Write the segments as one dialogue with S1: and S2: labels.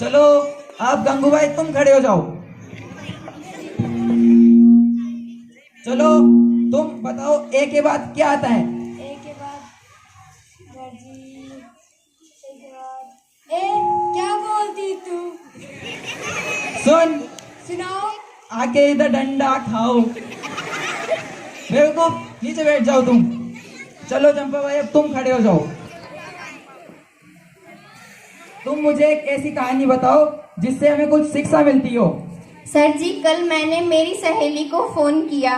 S1: चलो अब गंगूबाई तुम खड़े हो जाओ। चलो तुम बताओ ए के बाद क्या आता है?
S2: ए के बाद दर्जी, ए के बाद ए क्या बोलती तू?
S1: सुन,
S2: सुनाओ।
S1: आके इधर डंडा खाओ। बेवकूफ, नीचे बैठ जाओ तुम। चलो चंपा भाई अब तुम खड़े हो जाओ। तुम मुझे एक ऐसी कहानी बताओ जिससे हमें कुछ शिक्षा मिलती हो।
S2: सर जी, कल मैंने मेरी सहेली को फोन किया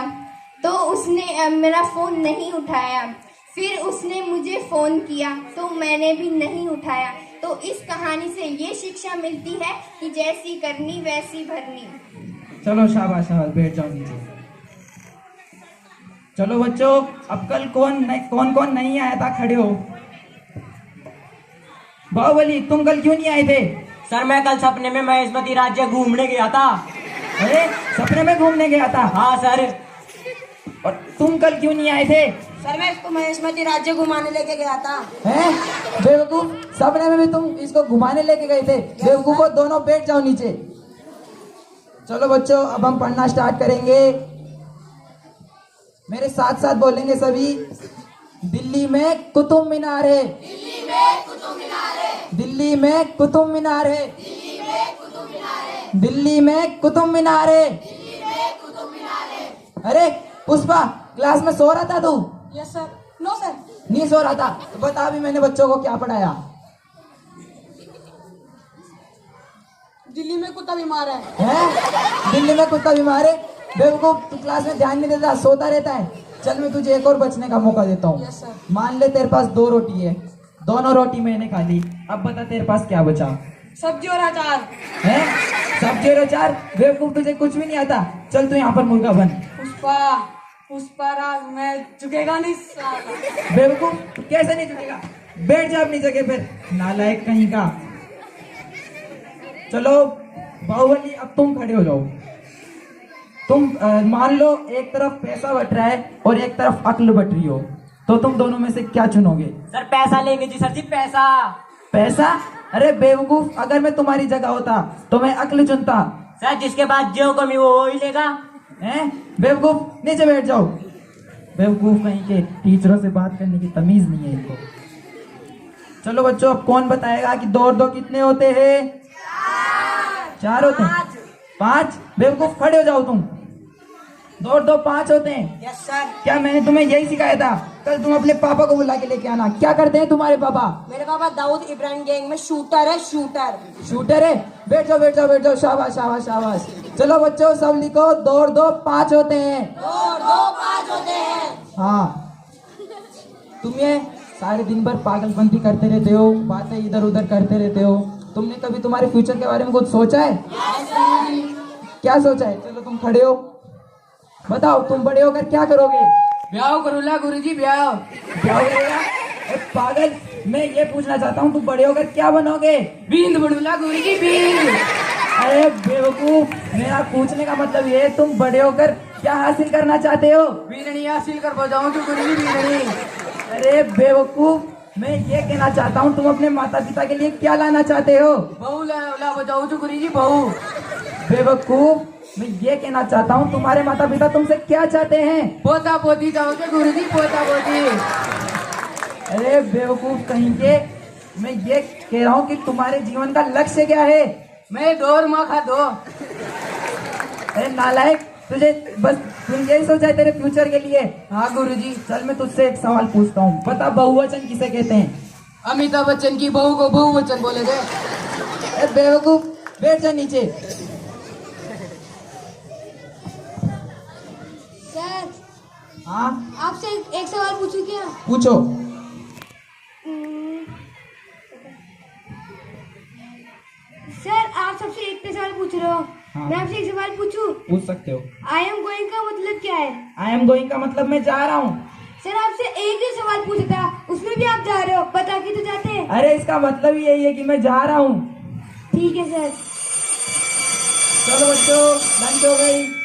S2: तो उसने मेरा फोन नहीं उठाया। फिर उसने मुझे फोन किया तो मैंने भी नहीं उठाया। तो इस कहानी से ये शिक्षा मिलती है कि जैसी करनी वैसी भरनी।
S1: चलो शाबाश शाबाश, बैठ जाओ नीचे। चलो बच्चों, अब कल कौन कौन नहीं आया था, खड़े हो। बाहुबली, तुम कल क्यों नहीं आए थे?
S3: सर मैं कल सपने में महेशमती राज्य घूमने गया था।
S1: अरे सपने में घूमने गया था?
S3: हाँ सर।
S1: और तुम कल क्यों नहीं आए थे?
S4: सर मैं इसको महेशमती राज्य घुमाने लेके गया था।
S1: हैं? बेवकूफ, सपने में भी तुम इसको घुमाने लेके गए थे? बेवकूफो, दोनों बैठ जाओ नीचे। चलो बच्चों, अब हम पढ़ना स्टार्ट करेंगे। मेरे साथ साथ बोलेंगे सभी। दिल्ली में कुतुब मीनार है।
S4: दिल्ली में कुतुब मीनार है।
S1: दिल्ली में कुतुब मीनार है।
S4: दिल्ली में कुतुब मीनार है।
S1: दिल्ली में कुतुब मीनार है।
S4: दिल्ली में कुतुब मीनार है।
S1: अरे पुष्पा, क्लास में सो रहा था तू?
S4: Yes sir. No sir.
S1: नहीं सो रहा था? तो बता भी मैंने बच्चों को क्या पढ़ाया।
S4: दिल्ली में कुत्ता बीमार है।
S1: हैं? दिल्ली में कुत्ता बीमार है? बेवकूफ, तू क्लास में ध्यान नहीं देता, सोता रहता है। चल मैं तुझे एक और बचने का मौका देता हूँ।
S4: Yes sir.
S1: मान ले तेरे पास 2 रोटी है, दोनों रोटी मैंने खा ली। अब बता तेरे पास क्या बचा?
S4: सब्जी और अचार।
S1: है? सब्जी और अचार? बेवकूफ, तुझे कुछ भी नहीं आता। चल तू यहाँ पर मुर्गा बन।
S4: पुष्पा, पुष्पा राज में झुकेगा नहीं साला।
S1: बेवकूफ, तू कैसे नहीं झुकेगा? बैठ जा अपनी जगह पर, नालायक कहीं का। चलो बाहुबली, अब तुम खड़े हो जाओ। तुम मान लो एक तरफ पैसा बट रहा है और एक तरफ अक्ल बट रही हो, तो तुम दोनों में से क्या चुनोगे?
S3: सर पैसा लेंगे जी सर जी, पैसा।
S1: पैसा? अरे बेवकूफ, अगर मैं तुम्हारी जगह होता तो मैं अक्ल चुनता।
S3: सर जिसके पास जो कमी वो ही लेगा।
S1: हैं? बेवकूफ, नीचे बैठ जाओ। बेवकूफ कहीं के, टीचरों से बात करने की तमीज नहीं है इनको। चलो बच्चों, अब कौन बताएगा कि 2 और 2 कितने होते हैं? 4 होते हैं। 5? बेवकूफ, खड़े हो जाओ तुम। 2 और 2 5 होते हैं।
S4: Yes sir.
S1: क्या मैंने तुम्हें यही सिखाया था? कल तुम अपने पापा को बुला के लेके आना। क्या करते हैं तुम्हारे पापा?
S4: मेरे पापा दाऊद इब्राहिम गैंग में शूटर है। शूटर।
S1: शूटर है? बैठ जाओ बैठ जाओ बैठ जाओ, शाबाश शाबाश शाबाश। चलो बच्चों, सब लिखो। 2 और 2 5 होते हैं।
S4: 2 और 2 5 होते हैं।
S1: हाँ, तुम ये सारे दिन भर पागलपंती करते रहते हो, बातें इधर उधर करते रहते हो। तुमने कभी तुम्हारे फ्यूचर के बारे में कुछ सोचा है? क्या सोचा है? चलो तुम खड़े हो, बताओ तुम बड़े होकर क्या करोगे?
S3: ब्याह करूँगा गुरुजी, ब्याह।
S1: क्या करोगा? पागल, मैं ये पूछना चाहता हूँ, तुम बड़े होकर क्या बनोगे?
S3: बींद बढ़ूंगा गुरुजी, बींद।
S1: अरे बेवकूफ, मेरा पूछने का मतलब ये है, तुम बड़े होकर क्या हासिल करना चाहते हो?
S3: बींदनी हासिल कर बजाऊं जो गुरुजी, बींदनी।
S1: अरे बेवकूफ, मैं ये कहना चाहता हूँ, तुम अपने माता पिता के लिए क्या लाना चाहते हो?
S3: बहू ला बजाऊं जो गुरुजी, बहू।
S1: बेवकूफ, मैं ये कहना चाहता हूँ, तुम्हारे माता पिता तुमसे क्या चाहते हैं?
S3: पोता पोती जाओगे गुरुजी, पोता पोती।
S1: अरे बेवकूफ कहीं के, मैं ये कह रहा हूँ कि तुम्हारे जीवन का लक्ष्य क्या है?
S3: मैं 2 माँ खा 2।
S1: अरे नालायक, तुझे बस तुम यही सोचा है तेरे फ्यूचर के लिए?
S3: हाँ गुरुजी।
S1: चल मैं तुझसे एक सवाल पूछता हूँ, बता बहुवचन किसे कहते हैं?
S3: अमिताभ बच्चन की बहू को बहुवचन बोले थे।
S1: अरे बेवकूफ, बैठ जा नीचे।
S2: सर,
S1: हाँ
S2: आपसे एक सवाल पूछूं क्या?
S1: पूछो।
S2: सर, आप सबसे एक पे सवाल पूछ रहे हो।
S1: हाँ।
S2: मैं आपसे एक सवाल पूछूं?
S1: पूछ सकते हो।
S2: आई एम गोइंग का मतलब क्या है?
S1: आई एम गोइंग का मतलब मैं जा रहा हूँ।
S2: सर, आपसे एक ही सवाल पूछा था, उसमें भी आप जा रहे हो, बता के तो जाते हैं।
S1: अरे इसका मतलब ही यही है कि मैं जा रहा हूँ।
S2: ठीक है सर।
S1: चलो बच्चों, लंच हो गई।